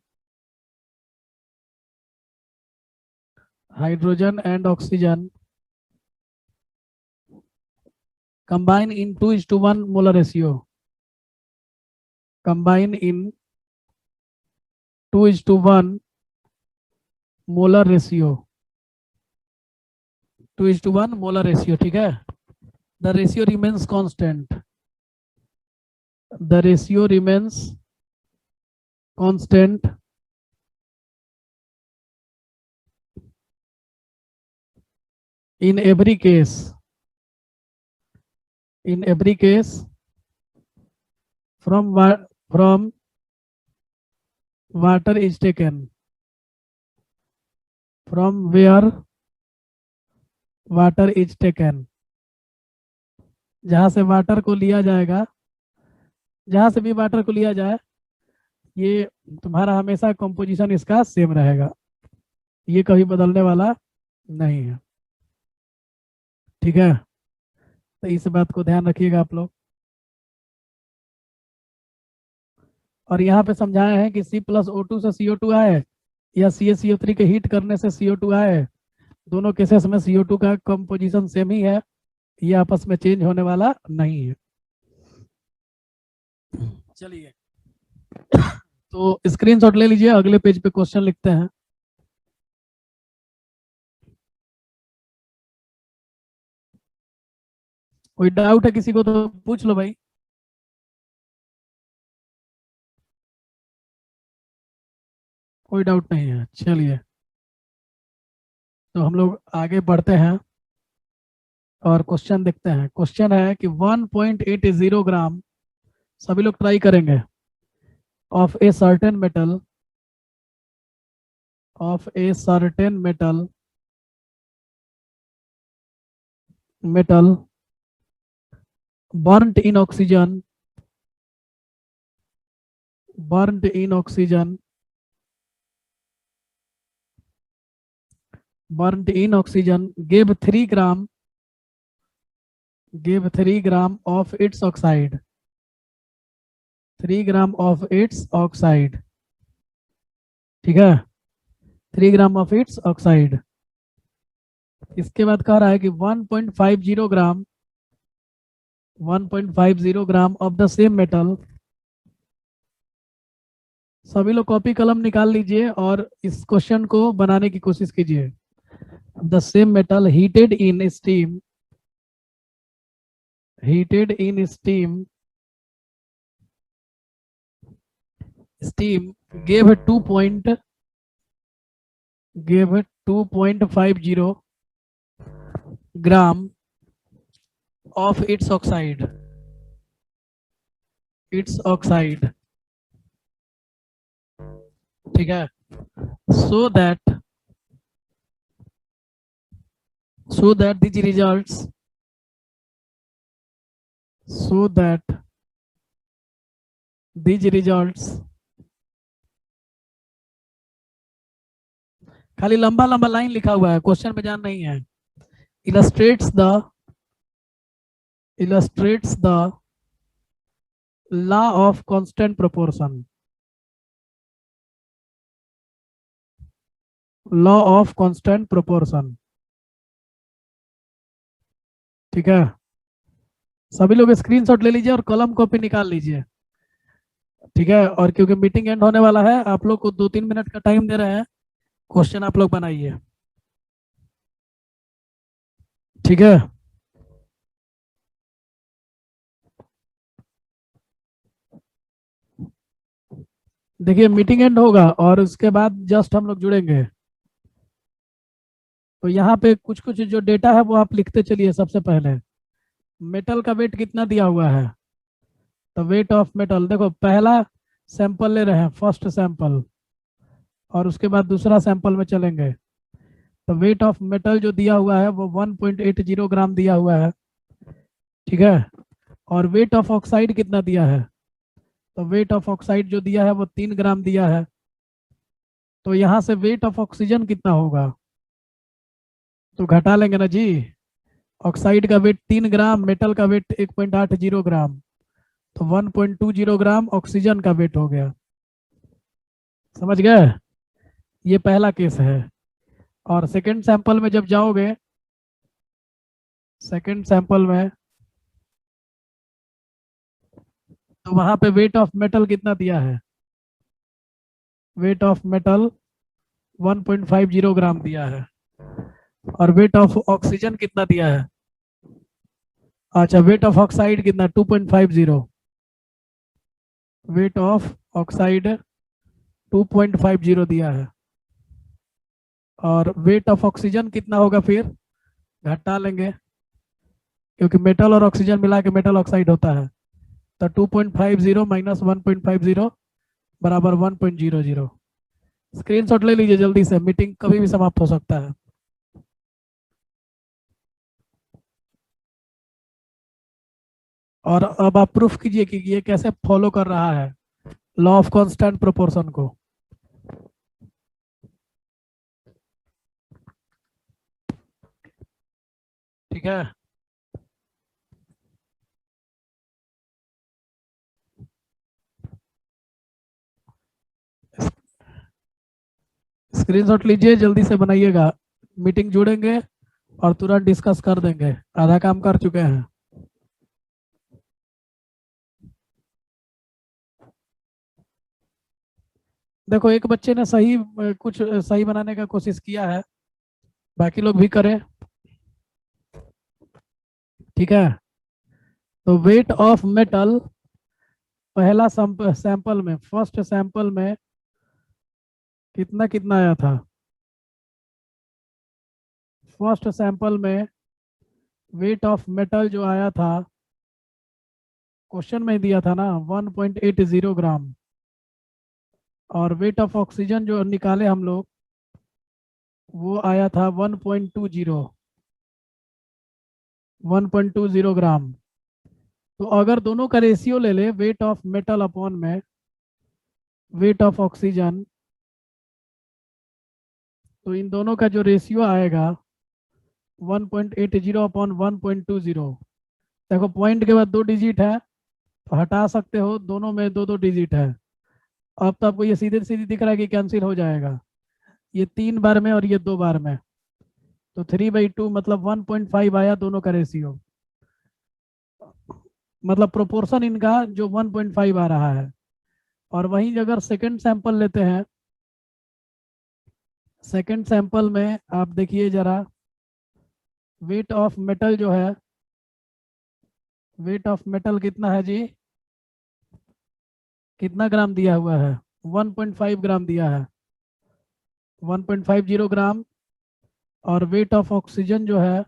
hydrogen and oxygen combine in 2:1 molar ratio, combine in 2:1 molar ratio, 2:1 molar ratio, ठीक है। The ratio remains constant, the ratio remains constant in every case, in every case from water is taken, from where water is taken, जहां से water को लिया जाएगा, जहां से भी वाटर को लिया जाए, ये तुम्हारा हमेशा कंपोजिशन इसका सेम रहेगा, ये कभी बदलने वाला नहीं है, ठीक है। तो इस बात को ध्यान रखिएगा आप लोग। और यहाँ पे समझाए हैं कि C+O2 से CO2 आए या CaCO3 के हीट करने से CO2 आए, दोनों केसेस में CO2 का कंपोजिशन सेम ही है, ये आपस में चेंज होने वाला नहीं है। चलिए तो स्क्रीनशॉट ले लीजिए, अगले पेज पे क्वेश्चन लिखते हैं। कोई डाउट है किसी को तो पूछ लो भाई। कोई डाउट नहीं है, चलिए तो हम लोग आगे बढ़ते हैं और क्वेश्चन देखते हैं। क्वेश्चन है कि 1.80 ग्राम, सभी लोग ट्राई करेंगे, of a certain metal, of a certain metal, metal burnt in oxygen, burnt in oxygen, burnt in oxygen gave 3 gram, gave 3 gram of its oxide, 3 gram of its oxide, ठीक है, 3 gram of its oxide. इसके बाद कह रहा है कि 1.50 ग्राम, 1.50 gram of the same metal, सभी लोग कॉपी कलम निकाल लीजिए और इस क्वेश्चन को बनाने की कोशिश कीजिए। The same metal heated in steam, heated in steam, steam gave 2.50 gram of its oxide, its oxide, ठीक है। so that these results, so that these results, खाली लंबा लंबा लाइन लिखा हुआ है, क्वेश्चन में जान नहीं है। illustrates the law of constant proportion, law of constant proportion, ठीक है। सभी लोग स्क्रीनशॉट ले लीजिए और कलम कॉपी निकाल लीजिए, ठीक है। और क्योंकि मीटिंग एंड होने वाला है, आप लोग को 2-3 मिनट का टाइम दे रहे हैं, क्वेश्चन आप लोग बनाइए, ठीक है। देखिए मीटिंग एंड होगा और उसके बाद जस्ट हम लोग जुड़ेंगे, तो यहाँ पे कुछ कुछ जो डेटा है वो आप लिखते चलिए। सबसे पहले मेटल का वेट कितना दिया हुआ है, तो वेट ऑफ मेटल, देखो पहला सैंपल ले रहे हैं, फर्स्ट सैंपल, और उसके बाद दूसरा सैंपल में चलेंगे। तो वेट ऑफ मेटल जो दिया हुआ है वो 1.80 ग्राम दिया हुआ है, ठीक है। और वेट ऑफ ऑक्साइड कितना दिया है, तो वेट ऑफ ऑक्साइड जो दिया है वो 3 ग्राम दिया है। तो यहाँ से वेट ऑफ ऑक्सीजन कितना होगा, तो घटा लेंगे ना जी। ऑक्साइड का वेट 3 ग्राम, मेटल का वेट 1.80 ग्राम, तो 1.20 ग्राम ऑक्सीजन का वेट हो गया। समझ गए, ये पहला केस है। और सेकंड सैंपल में जब जाओगे, सेकंड सैंपल में तो वहां पे वेट ऑफ मेटल कितना दिया है, वेट ऑफ मेटल 1.50 ग्राम दिया है। और वेट ऑफ ऑक्सीजन कितना दिया है, अच्छा वेट ऑफ ऑक्साइड कितना 2.50, वेट ऑफ ऑक्साइड 2.50 दिया है। और वेट ऑफ ऑक्सीजन कितना होगा फिर, घटा लेंगे, क्योंकि मेटल और ऑक्सीजन मिला के मेटल ऑक्साइड होता है। तो 2.50 माइनस 1.50 बराबर 1.00। स्क्रीनशॉट ले लीजिए जल्दी से, मीटिंग कभी भी समाप्त हो सकता है। और अब आप प्रूफ कीजिए कि ये कैसे फॉलो कर रहा है लॉ ऑफ कांस्टेंट प्रोपोर्शन को। ठीक है, स्क्रीनशॉट लीजिए जल्दी से बनाइएगा, मीटिंग जुड़ेंगे और तुरंत डिस्कस कर देंगे, आधा काम कर चुके हैं। देखो एक बच्चे ने सही कुछ सही बनाने का कोशिश किया है, बाकी लोग भी करें। ठीक है, तो वेट ऑफ मेटल पहला सैंपल में, फर्स्ट सैंपल में कितना कितना आया था, फर्स्ट सैंपल में वेट ऑफ मेटल जो आया था, क्वेश्चन में दिया था ना 1.80 ग्राम। और वेट ऑफ ऑक्सीजन जो निकाले हम लोग वो आया था 1.20 ग्राम। तो अगर दोनों का रेशियो ले ले, वेट ऑफ मेटल अपॉन में वेट ऑफ ऑक्सीजन, तो इन दोनों का जो रेशियो आएगा 1.80 अपॉन 1.20। देखो पॉइंट के बाद 2 डिजिट है, तो हटा सकते हो, दोनों में 2 2 डिजिट है। अब तो आपको ये सीधे सीधे दिख रहा है कि कैंसिल हो जाएगा, ये 3 बार में और ये 2 बार में, तो 3/2 मतलब 1.5 आया दोनों का रेशियो, मतलब प्रोपोर्शन इनका जो 1.5 आ रहा है। और वहीं अगर सेकंड सैंपल लेते हैं, सेकंड सैंपल में आप देखिए जरा, वेट ऑफ मेटल जो है, वेट ऑफ मेटल कितना है जी, कितना ग्राम दिया हुआ है, 1.5 ग्राम दिया है, 1.50 ग्राम। और वेट ऑफ ऑक्सीजन जो है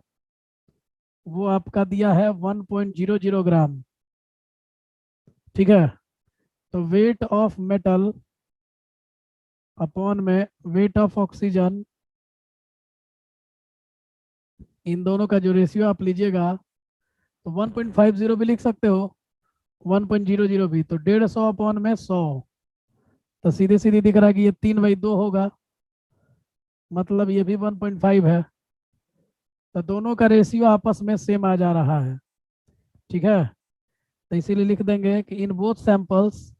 वो आपका दिया है 1.00 ग्राम। ठीक है, तो वेट ऑफ मेटल अपॉन में वेट ऑफ ऑक्सीजन, इन दोनों का जो रेशियो आप लीजिएगा तो 1.50 भी लिख सकते हो, 1.00 भी, तो 150 अपॉन में 100। तो सीधे सीधे दिख रहा है कि ये 3/2 होगा, मतलब ये भी 1.5 है। तो दोनों का रेशियो आपस में सेम आ जा रहा है। ठीक है, तो इसीलिए लिख देंगे कि इन both samples,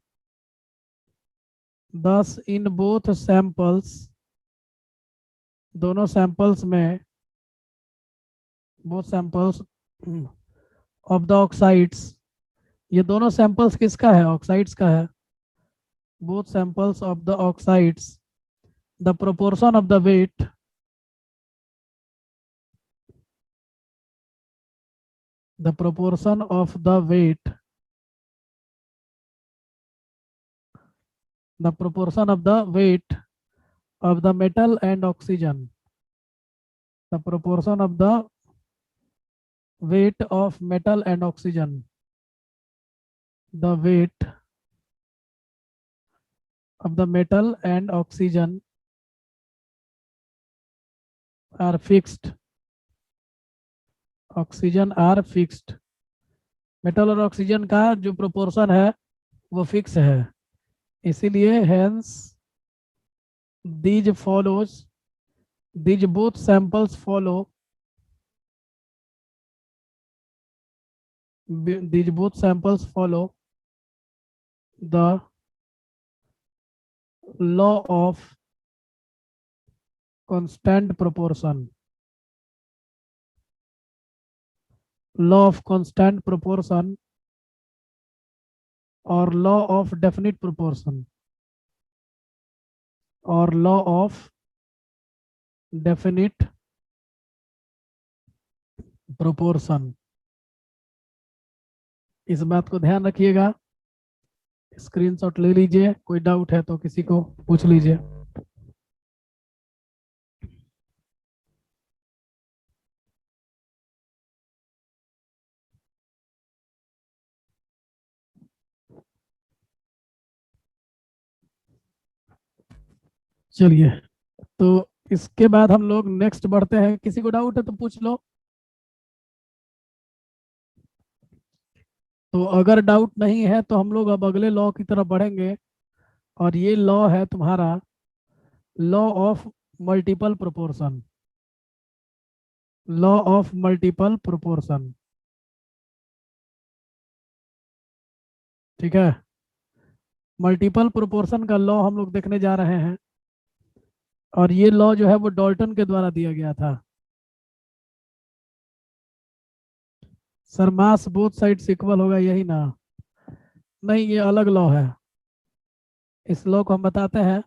thus in both samples, दोनों सैंपल्स में, both samples of the oxides, ये दोनों सैंपल्स किसका है, ऑक्साइड्स का है। Both samples of the oxides, the proportion of the weight, the proportion of the weight, the proportion of the weight of the metal and oxygen, the proportion of the weight of metal and oxygen, the weight of the metal and oxygen are fixed, oxygen are fixed, metal और oxygen का जो proportion है वो fix है, इसीलिए hence these follows, these both samples follow, these both samples follow the law of constant proportion, law of constant proportion or law of definite proportion or law of definite proportion। इस बात को ध्यान रखिएगा, screenshot ले लीजिए, कोई doubt है तो किसी को पूछ लीजिए। चलिए, तो इसके बाद हम लोग नेक्स्ट बढ़ते हैं, किसी को डाउट है तो पूछ लो। तो अगर डाउट नहीं है तो हम लोग अब अगले लॉ की तरफ बढ़ेंगे, और ये लॉ है तुम्हारा law of multiple proportion, law of multiple proportion. ठीक है, मल्टीपल प्रोपोर्शन का लॉ हम लोग देखने जा रहे हैं, और ये लॉ जो है वो डॉल्टन के द्वारा दिया गया था। सर मास बोथ साइड्स इक्वल होगा, यही ना? नहीं, ये अलग लॉ है, इस लॉ को हम बताते हैं।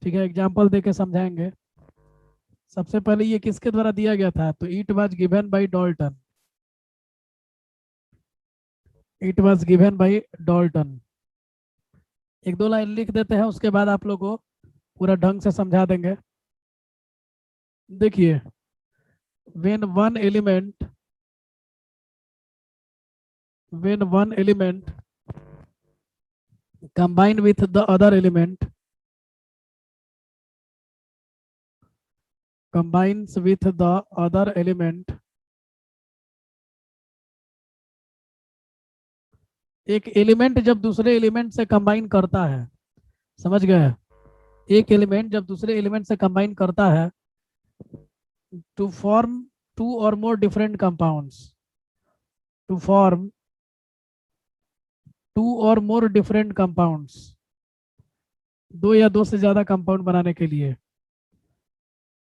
ठीक है, एग्जाम्पल देके समझाएंगे। सबसे पहले ये किसके द्वारा दिया गया था? तो it was given bye Dalton, it was given bye Dalton. एक दो लाइन लिख देते हैं, उसके बाद आप लोग को पूरा ढंग से समझा देंगे। देखिए, when one element, when one element combine with the other element, combines with the other element, एक एलिमेंट जब दूसरे एलिमेंट से कंबाइन करता है, समझ गए? एक एलिमेंट जब दूसरे एलिमेंट से कंबाइन करता है to form two or more different compounds, to form two or more different compounds, दो या दो से ज्यादा कंपाउंड बनाने के लिए,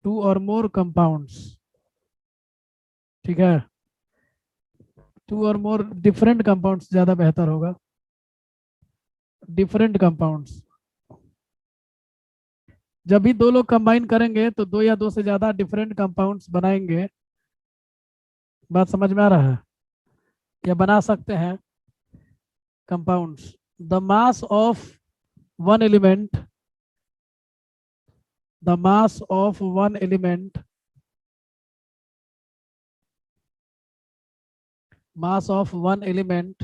टू और मोर कंपाउंड्स। ठीक है, to or more different compounds ज्यादा बेहतर होगा, डिफरेंट कंपाउंड्स। जब भी दो लोग कंबाइन करेंगे तो दो या दो से ज्यादा डिफरेंट कंपाउंड्स बनाएंगे। बात समझ में आ रहा है? या बना सकते हैं compounds. The mass of one element, the mass of one element, mass of one element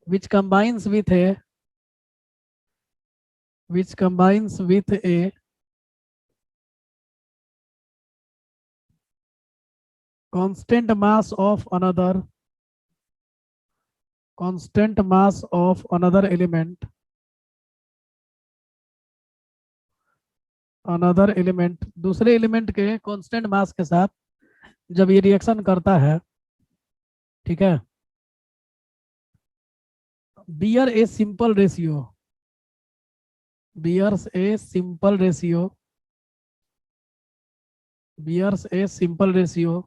which combines with a, which combines with a constant mass of another, constant mass of another element, another element दूसरे element के constant mass के साथ जब ये reaction करता है, ठीक है, bear a simple ratio, bears a simple ratio, bears a simple ratio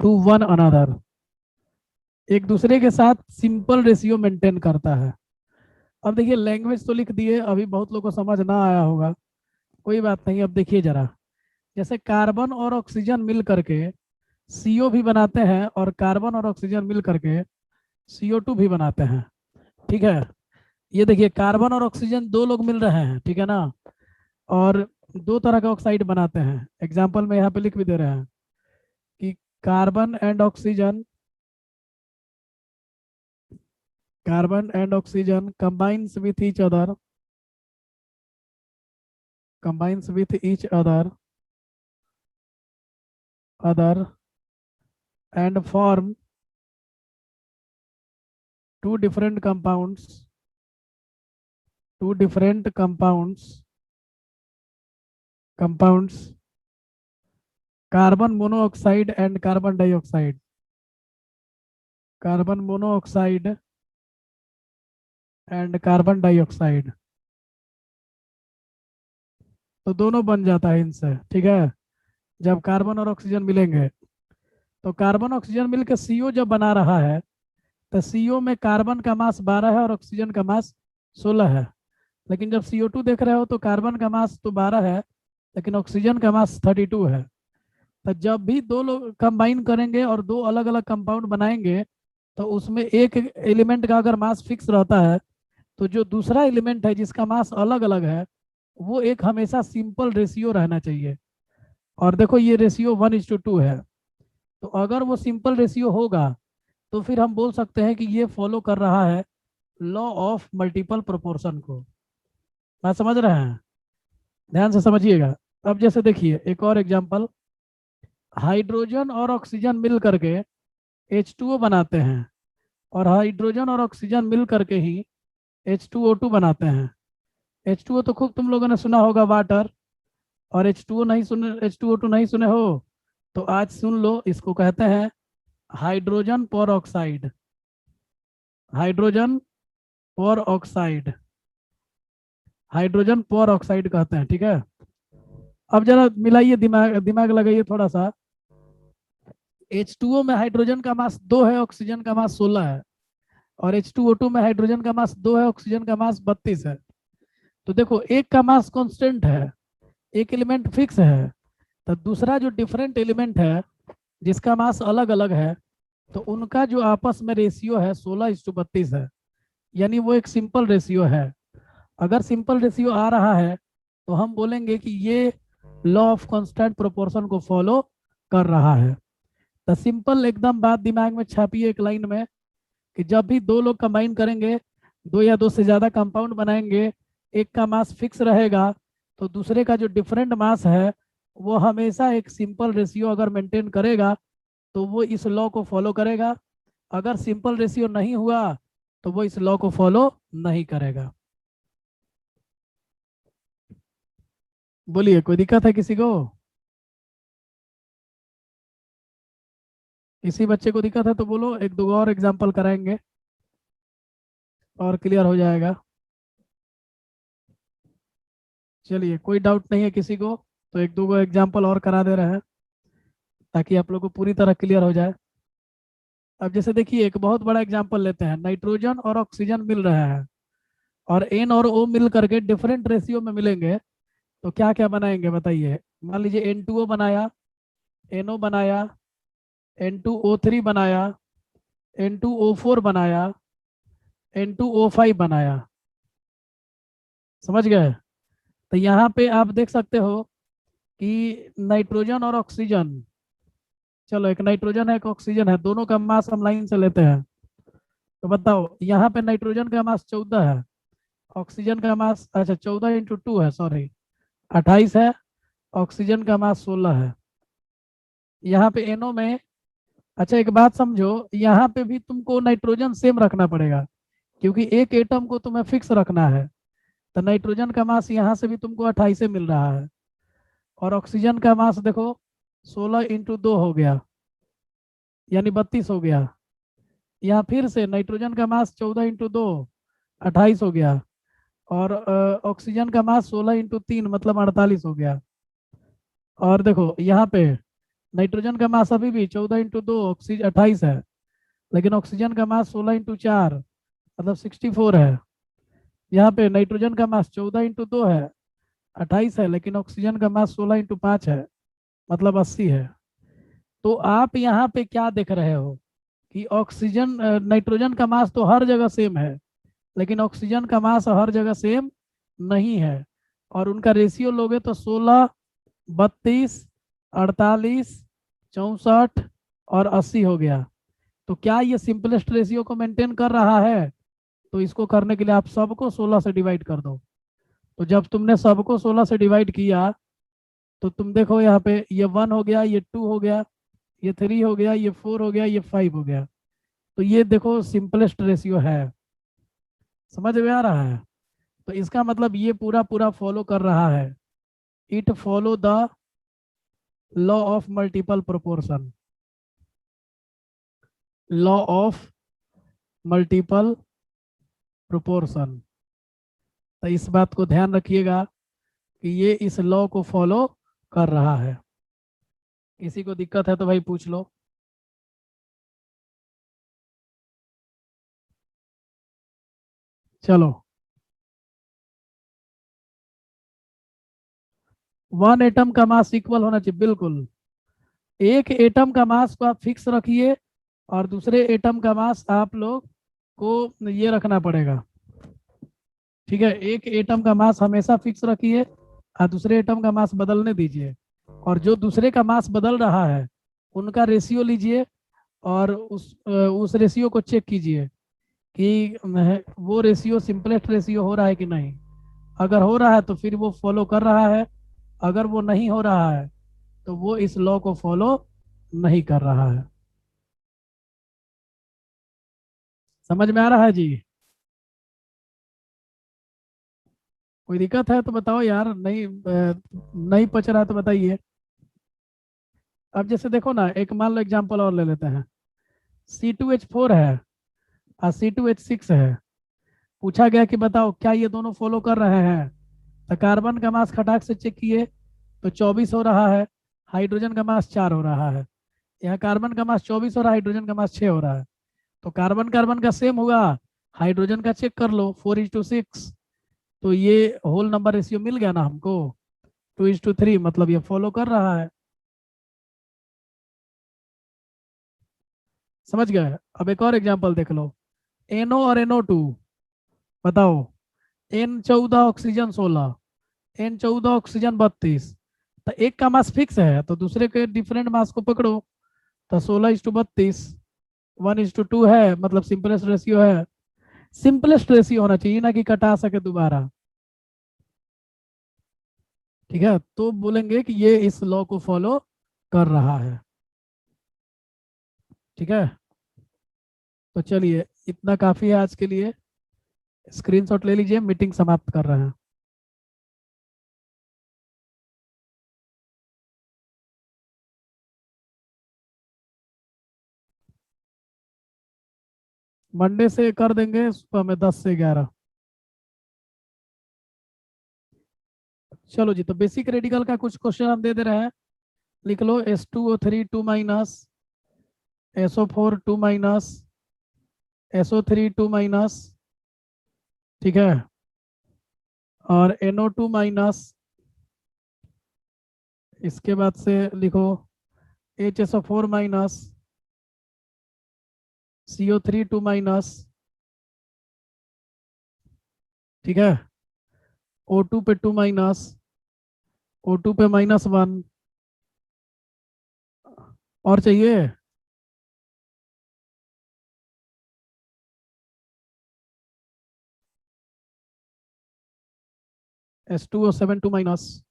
to one another, एक दूसरे के साथ सिंपल रेशियो मेंटेन करता है। अब देखिए, लैंग्वेज तो लिख दिए, अभी बहुत लोगों को समझ ना आया होगा, कोई बात नहीं। अब देखिए जरा, जैसे कार्बन और ऑक्सीजन मिल करके CO भी बनाते हैं, और कार्बन और ऑक्सीजन मिल करके CO2 भी बनाते हैं। ठीक है, ये देखिए, कार्बन और ऑक्सीजन दो लोग मिल रहे हैं, ठीक है ना, और दो तरह का ऑक्साइड बनाते हैं। एग्जाम्पल में यहाँ पे लिख भी दे रहे हैं कि carbon and oxygen, carbon and oxygen combines with each other, combines with each other, other and form two different compounds carbon monoxide and carbon dioxide, carbon monoxide and carbon dioxide. तो दोनों बन जाता है इनसे, ठीक है। जब कार्बन और ऑक्सीजन मिलेंगे तो कार्बन ऑक्सीजन मिलकर सीओ जब बना रहा है तो सीओ में कार्बन का मास 12 है और ऑक्सीजन का मास 16 है। लेकिन जब CO2 देख रहे हो तो कार्बन का मास तो 12 है लेकिन ऑक्सीजन का मास 32 है। तो जब भी दो लोग कंबाइन करेंगे और दो अलग अलग कंपाउंड बनाएंगे तो उसमें एक एलिमेंट का अगर मास फिक्स रहता है तो जो दूसरा एलिमेंट है जिसका मास अलग अलग है वो एक हमेशा सिंपल रेशियो रहना चाहिए। और देखो ये रेशियो 1:2 है। तो अगर वो सिंपल रेशियो होगा तो फिर हम बोल सकते हैं कि ये फॉलो कर रहा है लॉ ऑफ मल्टीपल प्रोपोर्शन को। बात समझ रहे हैं? ध्यान से समझिएगा। अब जैसे देखिए एक और एग्जांपल, हाइड्रोजन और ऑक्सीजन मिल करके H2O बनाते हैं और हाइड्रोजन और ऑक्सीजन मिल करके ही H2O2 बनाते हैं। H2O तो खूब तुम लोगों ने सुना होगा वाटर, और H2O2 नहीं सुने हो तो आज सुन लो, इसको कहते हैं हाइड्रोजन पर ऑक्साइड। हाइड्रोजन पर ऑक्साइड, हाइड्रोजन पर ऑक्साइड कहते हैं, ठीक है। अब जरा मिलाइए, दिमाग दिमाग लगाइए थोड़ा सा। H2O में हाइड्रोजन का मास 2 है, ऑक्सीजन का मास 16 है, और H2O2 में हाइड्रोजन का मास 2 है, ऑक्सीजन का मास 32 है। तो देखो एक का मास कांस्टेंट है, एक एलिमेंट फिक्स है, तो दूसरा जो डिफरेंट एलिमेंट है जिसका मास अलग अलग है तो उनका जो आपस में रेशियो है 16:32 है। यानी वो एक सिंपल रेशियो है। अगर सिंपल रेशियो आ रहा है तो हम बोलेंगे कि ये लॉ ऑफ कांस्टेंट प्रोपोर्शन को फॉलो कर रहा है। तो सिंपल एकदम बात दिमाग में छापिए एक लाइन में कि जब भी दो लोग कंबाइन करेंगे, दो या दो से ज़्यादा कंपाउंड बनाएंगे, एक का मास फिक्स रहेगा तो दूसरे का जो डिफरेंट मास है वो हमेशा एक सिंपल रेशियो अगर मेंटेन करेगा तो वो इस लॉ को फॉलो करेगा। अगर सिंपल रेशियो नहीं हुआ तो वो इस लॉ को फॉलो नहीं करेगा। बोलिए, कोई दिक्कत है किसी को? किसी बच्चे को दिक्कत है तो बोलो, एक दो और एग्जांपल कराएंगे और क्लियर हो जाएगा। चलिए, कोई डाउट नहीं है किसी को तो एक दो एग्जांपल और करा दे रहे हैं ताकि आप लोग को पूरी तरह क्लियर हो जाए। अब जैसे देखिए एक बहुत बड़ा एग्जांपल लेते हैं, नाइट्रोजन और ऑक्सीजन मिल रहे हैं और N और O मिल करके डिफरेंट रेशियो में मिलेंगे तो क्या क्या बनाएंगे बताइए। मान लीजिए N2O बनाया, NO बनाया, N2O3 बनाया, N2O4 बनाया, N2O5 बनाया। समझ गए? तो यहाँ पे आप देख सकते हो कि नाइट्रोजन और ऑक्सीजन, चलो एक नाइट्रोजन है एक ऑक्सीजन है, दोनों का मास हम लाइन से लेते हैं। तो बताओ यहाँ पे नाइट्रोजन का मास 14 है, ऑक्सीजन का मास, अच्छा 14 × 2 है, सॉरी 28 है, ऑक्सीजन का मास 16 है। यहाँ पे एनओ में, अच्छा एक बात समझो, यहाँ पे भी तुमको नाइट्रोजन सेम रखना पड़ेगा क्योंकि एक एटम को तुम्हें फिक्स रखना है। तो नाइट्रोजन का मास यहाँ से भी तुमको 28 से मिल रहा है और ऑक्सीजन का मास देखो 16 × 2 हो गया यानी 32 हो गया। यहाँ फिर से नाइट्रोजन का मास 14 × 2 28 हो गया और ऑक्सीजन का मास 16 × 3 मतलब 48 हो गया। और देखो यहाँ पे नाइट्रोजन का मास अभी भी 14 × 2 ऑक्सीजन 28 है, लेकिन ऑक्सीजन का मास 16 × 4 मतलब 64 है। यहाँ पे नाइट्रोजन का मास 14 × 2 है, 28 है, लेकिन ऑक्सीजन का मास 16 × 5 है मतलब 80 है। तो आप यहाँ पे क्या देख रहे हो कि ऑक्सीजन नाइट्रोजन का मास तो हर जगह सेम है लेकिन ऑक्सीजन का मास हर जगह सेम नहीं है। और उनका रेशियो लोगे तो 16, 32, 48, 64 और 80 हो गया। तो क्या ये सिंपलेस्ट रेशियो को मेंटेन कर रहा है? तो इसको करने के लिए आप सबको 16 से डिवाइड कर दो। तो जब तुमने सबको 16 से डिवाइड किया तो तुम देखो यहाँ पे ये 1 हो गया, ये 2 हो गया, ये 3 हो गया, ये 4 हो गया, ये 5 हो गया। तो ये देखो सिंपलेस्ट रेशियो है। समझ में आ रहा है? तो इसका मतलब ये पूरा पूरा फॉलो कर रहा है। It follow the law of multiple proportion, law of multiple proportion. तो इस बात को ध्यान रखिएगा कि ये इस लॉ को फॉलो कर रहा है। किसी को दिक्कत है तो भाई पूछ लो। चलो, 1 एटम का मास इक्वल होना चाहिए, बिल्कुल। एक एटम का मास को आप फिक्स रखिए और दूसरे एटम का मास आप लोग को ये रखना पड़ेगा। ठीक है, एक एटम का मास हमेशा फिक्स रखिए और दूसरे एटम का मास बदलने दीजिए। और जो दूसरे का मास बदल रहा है उनका रेशियो लीजिए और उस रेशियो को चेक कीजिए कि वो रेशियो सिंपलेस्ट रेशियो हो रहा है कि नहीं। अगर हो रहा है तो फिर वो फॉलो कर रहा है, अगर वो नहीं हो रहा है तो वो इस लॉ को फॉलो नहीं कर रहा है। समझ में आ रहा है जी? कोई दिक्कत है तो बताओ यार, नहीं पच रहा है तो बताइए। अब जैसे देखो ना, एक मान लो एग्जांपल और ले लेते हैं। C2H4 है और C2H6 है। पूछा गया कि बताओ क्या ये दोनों फॉलो कर रहे हैं। तो कार्बन का मास खटाक से चेक किए तो 24 हो रहा है, हाइड्रोजन का मास 4 हो रहा है। यहाँ कार्बन का मास 24 हो रहा है, हाइड्रोजन का मास 6 हो रहा है। तो कार्बन कार्बन का सेम हुआ, हाइड्रोजन का चेक कर लो 4:6। तो ये होल नंबर रेशियो मिल गया ना हमको, 2:3, मतलब ये फॉलो कर रहा है। समझ गए? अब एक और एग्जांपल देख लो। NO और NO2, बताओ। N14 oxygen 16, N14 oxygen 32। तो एक का मास फिक्स है तो दूसरे के डिफरेंट मास को पकड़ो। तो 16:32, 1:2 है, मतलब सिंपलेस्ट रेशियो है। सिंपलेस्ट रेशियो होना चाहिए ना कि कटा सके दोबारा। ठीक है, तो बोलेंगे कि ये इस लॉ को फॉलो कर रहा है। ठीक है, तो चलिए इतना काफी है आज के लिए। स्क्रीनशॉट ले लीजिए, मीटिंग समाप्त कर रहे हैं। मंडे से कर देंगे सुबह में 10 से 11। चलो जी, तो बेसिक रेडिकल का कुछ क्वेश्चन हम दे दे रहे हैं। लिख लो S2O3 2-, SO4 2-, SO3 2-। ठीक है, और NO2-। इसके बाद से लिखो HSO4-, CO3 2-। ठीक है, O2 पे 2-, O2 पे -1। और चाहिए? S2O7 2-,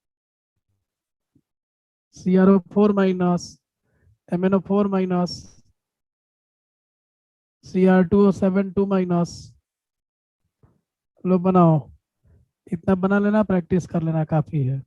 CrO4-, MnO4-, Cr2O7 2-। लो बनाओ, इतना बना लेना, प्रैक्टिस कर लेना, काफी है।